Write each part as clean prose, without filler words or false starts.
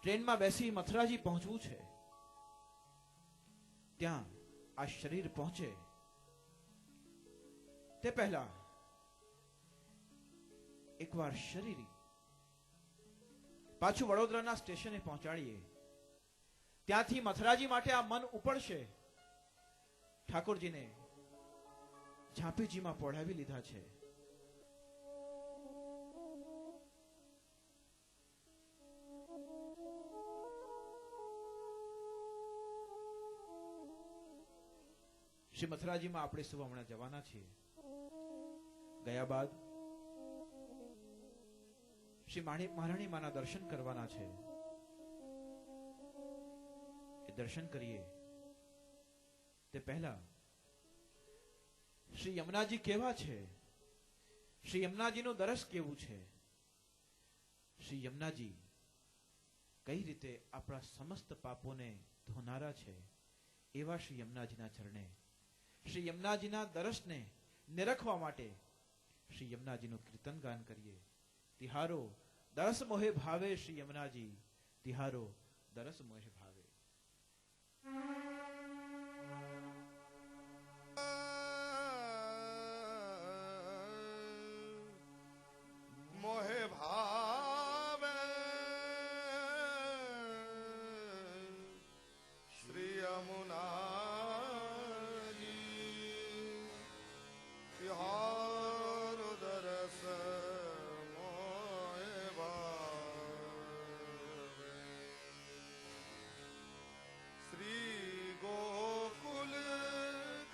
ટ્રેનમાં બેસી મથુરાજી પહોંચવું છે. ત્યાં આ શરીર પહોંચે તે પહેલા એકવાર શરીર પાછું વડોદરાના સ્ટેશને પહોંચાડીએ. ત્યાંથી મથુરાજી માટે આ મન ઉપડશે. ઠાકોરજીને ઝાંપીજીમાં પોઢાવી લીધા છે. શ્રી મથુરાજીમાં આપણે સૌ હમણાં જવાના છીએ. ગયા બાદ શ્રી મહારાણી માના દર્શન કરવાના છે. એ દર્શન કરીએ તે પહેલા શ્રી યમુનાજી કેવા છે, શ્રી યમુનાજીનું દરસ કેવું છે, શ્રી યમુનાજી કઈ રીતે આપણા સમસ્ત પાપોને ધોનારા છે, એવા શ્રી યમુનાજીના ચરણે શ્રી યમુનાજીના દરસને નિરખવા માટે શ્રી યમુનાજીનું કીર્તન ગાન કરીએ. તિહારો દરસ મોહે ભાવે શ્રી યમુનાજી, તિહારો દરસ મોહે ભાવે. મોહે ભાવે શ્રી યમુનાજી, તિહારો દરસ મોહે ભાવે. શ્રી ગોકુલ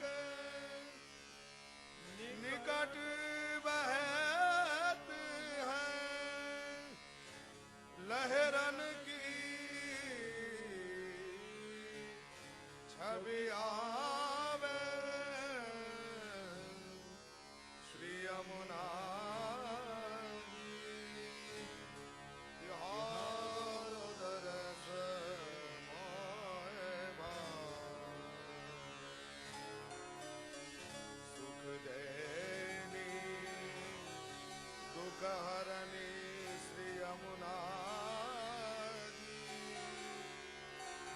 કે નિકટ बहत है लहरन की छवि आवे श्री यमुनाजी, तिहारो दरस मोहे भावे. सुख देनी दुख हरनी श्री यमुनाजी,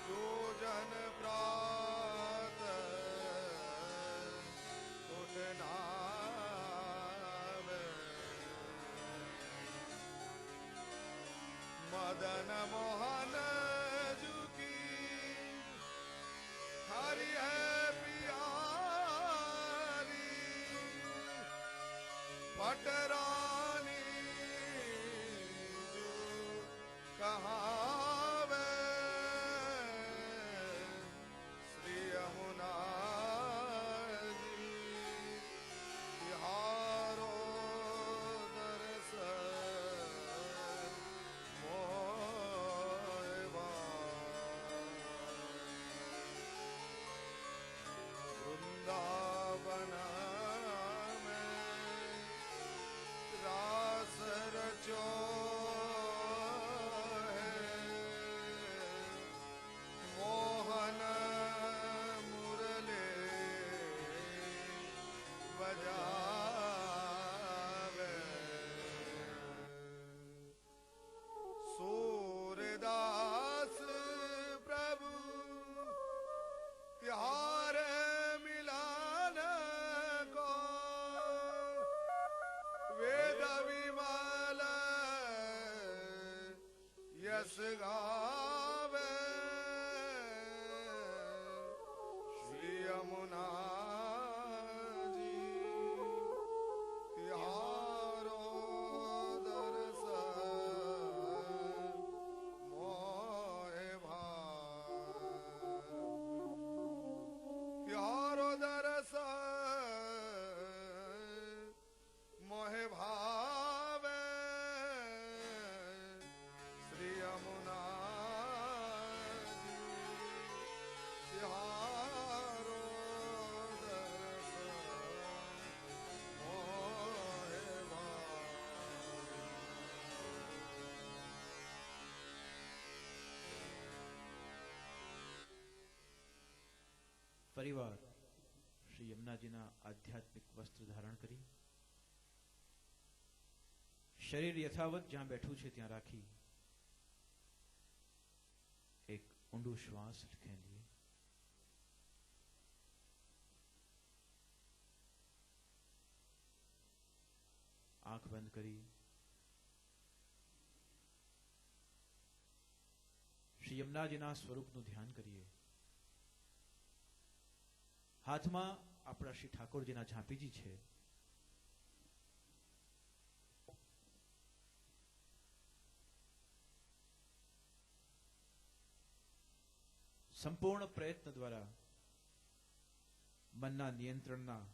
जो जन प्रात उठ नावे. मदन मोहन जुकी हरि है प्यारी, पटरानी जो कहावे श्री यमुनाजी, तिहारो दरस मोहे भावे. वृंदावन रास रचो है, मोहन मुरले बजावे. सूरदास प्रभु तिहार मिलान को, वेद विमल यश गावे श्री यमुनाजी, तिहारो दरस मोहे भावे. तिहारो दरस मोहे भावे श्री यमुनाजी, तिहारो दरस मोहे भावे. પરિવાર શ્રી યમુનાજીના આધ્યાત્મિક વસ્ત્ર ધારણ કરી શરીર યથાવત જ્યાં બેઠું છે ત્યાં રાખી ઊંડો શ્વાસ ખેંચીએ. આંખ બંધ કરી શ્રી યમુનાજીના સ્વરૂપનું ધ્યાન કરીએ. હાથમાં આપણા શ્રી ઠાકોરજીના ઝાંપીજી છે. સંપૂર્ણ પ્રયત્ન દ્વારા મનના નિયંત્રણના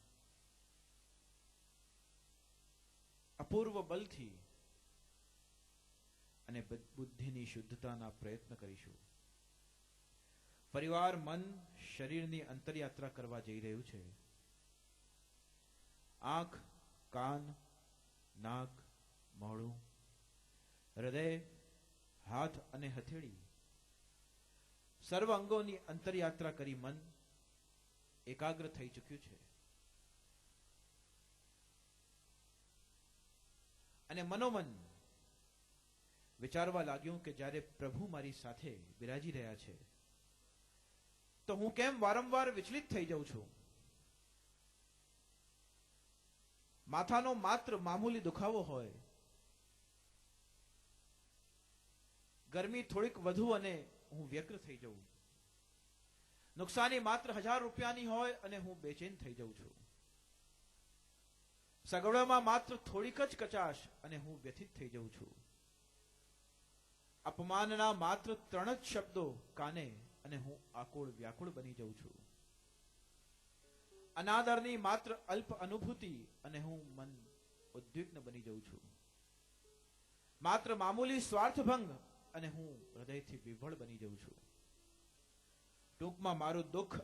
અપૂર્વ બલથી અને બુદ્ધિની શુદ્ધતાના પ્રયત્ન કરીશું. પરિવાર મન શરીરની અંતરયાત્રા કરવા જઈ રહ્યું છે. આંખ, કાન, નાક, મોઢું, હૃદય, હાથ અને હથેળી સર્વ અંગોની અંતરયાત્રા કરી મન એકાગ્ર થઈ ચૂક્યું છે. અને મનોમન વિચારવા લાગ્યું કે જ્યારે પ્રભુ મારી સાથે બિરાજી રહ્યા છે તો હું કેમ વારંવાર વિચલિત થઈ જાઉં છું. માથાનો માત્ર મામૂલી દુખાવો હોય, ગરમી થોડીક વધુ અને હું વ્યગ્ર થઈ જાઉં, નુકસાની માત્ર 1000 રૂપિયાની હોય અને હું બેચેન થઈ જાઉં છું, સગવડમાં માત્ર થોડીક જ કચાશ અને હું વ્યથિત થઈ જાઉં છું, અપમાનના માત્ર 3 જ શબ્દો કાને અને હું આકુળ વ્યાકુળ બની જાઉં છું, અનાદરની માત્ર અલ્પ અનુભૂતિ અને હું મન ઉદ્વિગ્ન બની જાઉં છું, માત્ર મામૂલી સ્વાર્થભંગ અને હું હૃદયથી વિભળ બની જાઉં છું. ટૂંકમાં મારું દુઃખ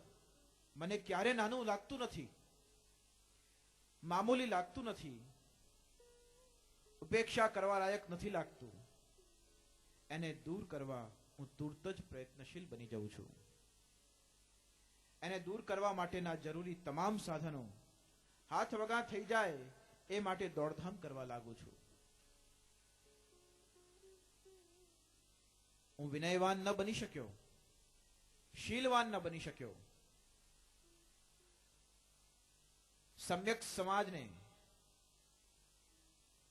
મને ક્યારે નાનું લાગતું નથી, મામૂલી લાગતું નથી, ઉપેક્ષા કરવા લાયક નથી લાગતું. એને દૂર કરવા હું તુરત જ પ્રયત્નશીલ બની જાઉં છું. એને દૂર કરવા માટેના જરૂરી તમામ સાધનો હાથ વગા થઈ જાય એ માટે દોડધામ કરવા લાગુ છું. હું વિનયવાન ન બની શક્યો, શીલવાન ન બની શક્યો, સમ્યક સમાજને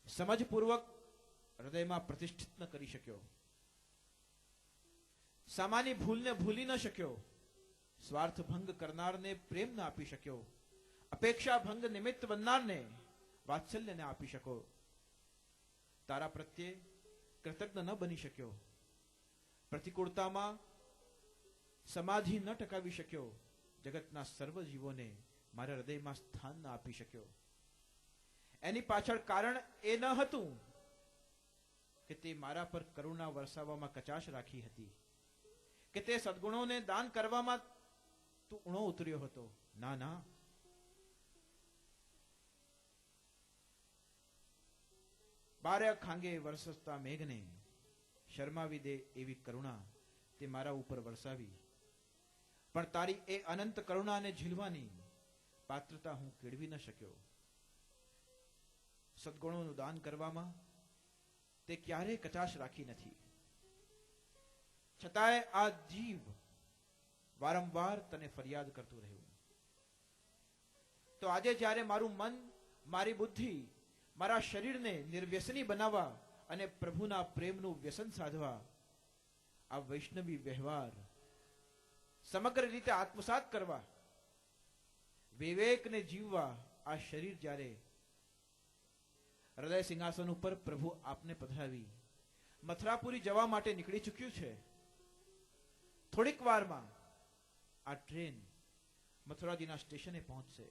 સમજપૂર્વક હૃદયમાં પ્રતિષ્ઠિત ન કરી શક્યો, સામાન્ય ભૂલને ભૂલી ન શક્યો, સ્વાર્થ ભંગ કરનારને પ્રેમ ન આપી શક્યો, અપેક્ષા ભંગ નિમિત્ત બનનારને વાત્સલ્ય ન આપી શકો, તારા પ્રત્યે કૃતજ્ઞ ન બની શક્યો, પ્રતિકૂળતામાં સમાધિ ન ટકાવી શક્યો, જગતના સર્વ જીવોને મારા હૃદયમાં સ્થાન ન આપી શક્યો. એની પાછળ કારણ એ ન હતું કે તે મારા પર કરુણા વરસાવવામાં કચાશ રાખી હતી, કે તે સદગુણોને દાન કરવામાં તું ઊણો ઉતર્યો હતો. ના ના, બારે ખાંગે વરસતા મેઘને શરમાવી દે એવી કરુણા તે મારા ઉપર વરસાવી, પણ તારી એ અનંત કરુણાને ઝીલવાની પાત્રતા હું કેળવી ન શક્યો. સદગુણોનું દાન કરવામાં તે ક્યારેય કચાશ રાખી નથી, છતાંય આ જીવ વારંવાર તને ફરિયાદ કરતું રહ્યું. તો આજે જ્યારે મારું મન, મારી બુદ્ધિ, મારા શરીરને નિર્વ્યસની બનાવવા અને પ્રભુના પ્રેમનું વ્યસન સાધવા, આ વૈષ્ણવી વ્યવહાર સમગ્ર રીતે આત્મસાત કરવા, વિવેકને જીવવા આ શરીર જ્યારે હૃદય સિંહાસન ઉપર પ્રભુ આપને પધરાવી મથરાપુરી જવા માટે નીકળી ચૂક્યું છે. થોડીક વારમાં આ ટ્રેન મથુરાજીના સ્ટેશને પહોંચશે.